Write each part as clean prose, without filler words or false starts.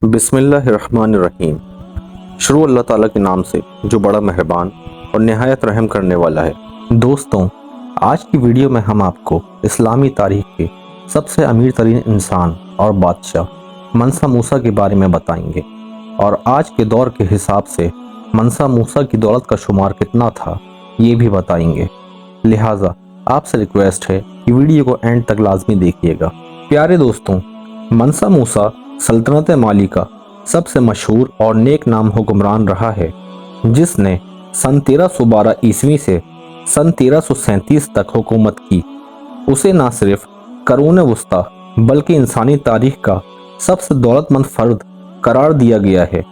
بسم اللہ الرحمن الرحیم۔ شروع اللہ تعالیٰ کے نام سے جو بڑا مہربان اور نہایت رحم کرنے والا ہے۔ دوستوں، آج کی ویڈیو میں ہم آپ کو اسلامی تاریخ کے سب سے امیر ترین انسان اور بادشاہ منسا موسیٰ کے بارے میں بتائیں گے، اور آج کے دور کے حساب سے منسا موسیٰ کی دولت کا شمار کتنا تھا یہ بھی بتائیں گے۔ لہٰذا آپ سے ریکویسٹ ہے کہ ویڈیو کو اینڈ تک لازمی دیکھیے گا۔ پیارے دوستوں، منسا موسیٰ سلطنت مالی کا سب سے مشہور اور نیک نام حکمران رہا ہے، جس نے سن 1312 عیسوی سے سن 1337 تک حکومت کی۔ اسے نہ صرف قرون وسطیٰ بلکہ انسانی تاریخ کا سب سے دولت مند فرد قرار دیا گیا ہے۔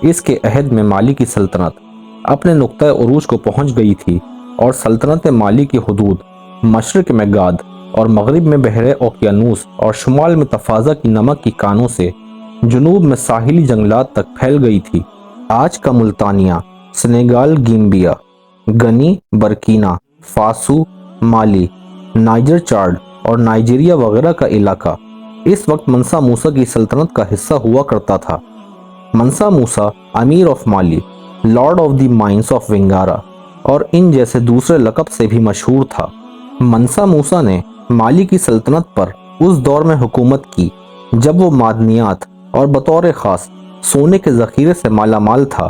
اس کے عہد میں مالی کی سلطنت اپنے نقطۂ عروج کو پہنچ گئی تھی، اور سلطنت مالی کی حدود مشرق میں گاد اور مغرب میں بحر اوقیانوس اور شمال میں تفازہ کی نمک کی کانوں سے جنوب میں ساحلی جنگلات تک پھیل گئی تھی۔ آج کا ملتانیہ، سنیگال، گیمبیا، گنی، برکینا فاسو، مالی، نائجر چاڈ اور نائجیریا وغیرہ کا علاقہ اس وقت منسا موسیٰ کی سلطنت کا حصہ ہوا کرتا تھا۔ منسا موسیٰ امیر of Mali, lord of the mines of Wangara اور ان جیسے دوسرے لقب سے بھی مشہور تھا۔ منسا موسیٰ نے مالی کی سلطنت پر اس دور میں حکومت کی جب وہ معدنیات اور بطور خاص سونے کے ذخیرے سے مالا مال تھا۔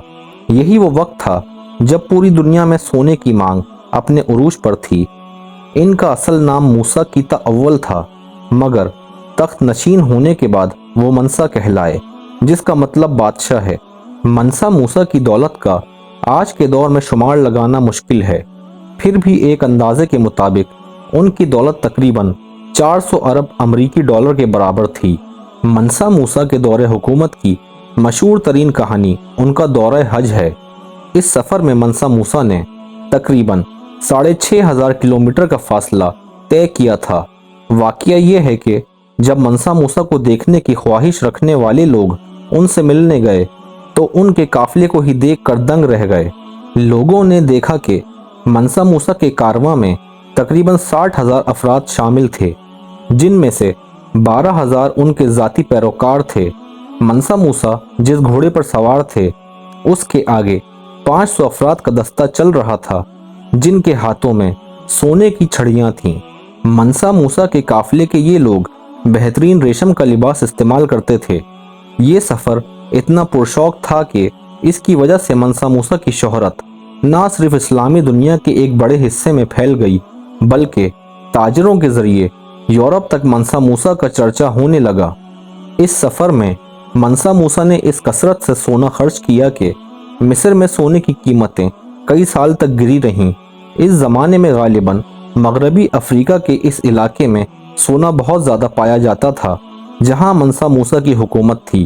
یہی وہ وقت تھا جب پوری دنیا میں سونے کی مانگ اپنے عروج پر تھی۔ ان کا اصل نام موسیٰ کیتا اول تھا، مگر تخت نشین ہونے کے بعد وہ منسا کہلائے، جس کا مطلب بادشاہ ہے۔ منسا موسیٰ کی دولت کا آج کے دور میں شمار لگانا مشکل ہے، پھر بھی ایک اندازے کے مطابق ان کی دولت تقریباً 400 ارب امریکی ڈالر کے برابر تھی۔ منسا موسیٰ کے دور حکومت کی مشہور ترین کہانی ان کا دورہ حج ہے۔ اس سفر میں منسا موسیٰ نے تقریباً 6500 کلومیٹر کا فاصلہ طے کیا تھا۔ واقعہ یہ ہے کہ جب منسا موسیٰ کو دیکھنے کی خواہش رکھنے والے لوگ ان سے ملنے گئے تو ان کے قافلے کو ہی دیکھ کر دنگ رہ گئے۔ لوگوں نے دیکھا کہ منسا موسیٰ کے کارواں میں تقریباً 60,000 افراد شامل تھے، جن میں سے 12,000 ان کے ذاتی پیروکار تھے۔ منسا موسیٰ جس گھوڑے پر سوار تھے، اس کے آگے 500 افراد کا دستہ چل رہا تھا، جن کے ہاتھوں میں سونے کی چھڑیاں تھیں۔ منسا موسیٰ کے قافلے کے یہ لوگ بہترین ریشم کا لباس استعمال کرتے تھے۔ یہ سفر اتنا پرشوق تھا کہ اس کی وجہ سے منسا موسیٰ کی شہرت نہ صرف اسلامی دنیا کے ایک بڑے حصے میں پھیل گئی، بلکہ تاجروں کے ذریعے یورپ تک منسا موسیٰ کا چرچا ہونے لگا۔ اس سفر میں منسا موسیٰ نے اس کثرت سے سونا خرچ کیا کہ مصر میں سونے کی قیمتیں کئی سال تک گری رہیں۔ اس زمانے میں غالباً مغربی افریقہ کے اس علاقے میں سونا بہت زیادہ پایا جاتا تھا، جہاں منسا موسیٰ کی حکومت تھی۔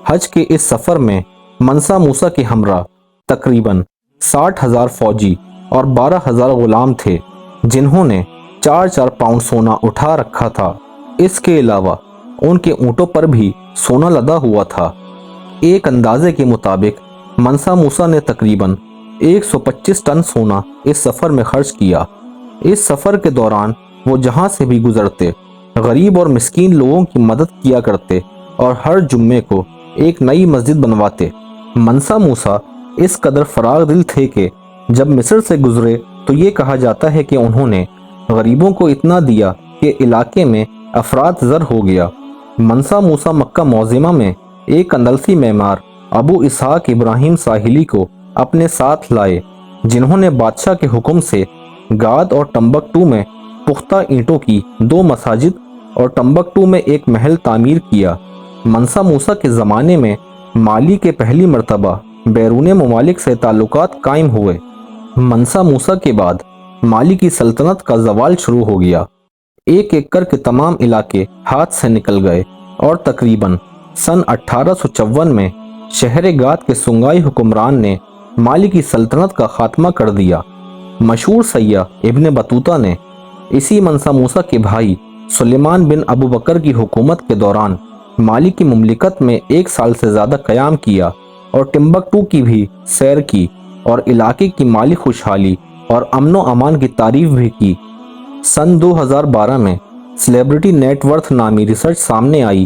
حج کے اس سفر میں منسا موسیٰ کے ہمراہ تقریباً 60,000 فوجی اور 12,000 غلام تھے، جنہوں نے 4 پاؤنڈ سونا اٹھا رکھا تھا۔ اس کے علاوہ ان کے اونٹوں پر بھی سونا لدا ہوا تھا۔ ایک اندازے کے مطابق منسا موسیٰ نے تقریباً 125 ٹن سونا اس سفر میں خرچ کیا۔ اس سفر کے دوران وہ جہاں سے بھی گزرتے غریب اور مسکین لوگوں کی مدد کیا کرتے اور ہر جمعے کو ایک نئی مسجد بنواتے۔ منسا موسیٰ اس قدر فراغ دل تھے کہ جب مصر سے گزرے تو یہ کہا جاتا ہے کہ انہوں نے غریبوں کو اتنا دیا کہ علاقے میں افراط زر ہو گیا۔ منسا موسیٰ مکہ معظمہ میں ایک اندلسی معمار ابو اسحاق ابراہیم ساحلی کو اپنے ساتھ لائے، جنہوں نے بادشاہ کے حکم سے گاد اور ٹمبکٹو میں پختہ اینٹوں کی 2 مساجد اور ٹمبکٹو میں ایک محل تعمیر کیا۔ منسا موسیٰ کے زمانے میں مالی کے پہلی مرتبہ بیرون ممالک سے تعلقات قائم ہوئے۔ منسا موسیٰ کے بعد مالی کی سلطنت کا زوال شروع ہو گیا۔ ایک ایک کر کے تمام علاقے ہاتھ سے نکل گئے، اور تقریباً سن 1854 میں شہر گاد کے سنگائی حکمران نے مالی کی سلطنت کا خاتمہ کر دیا۔ مشہور سیاح ابن بطوطہ نے اسی منسا موسیٰ کے بھائی سلیمان بن ابو بکر کی حکومت کے دوران مالی کی مملکت میں 1 سال سے زیادہ قیام کیا اور ٹمبکٹو کی بھی سیر کی اور علاقے کی مالی خوشحالی اور امن و امان کی تعریف بھی کی۔ سن 2012 میں سیلیبریٹی نیٹ ورتھ نامی ریسرچ سامنے آئی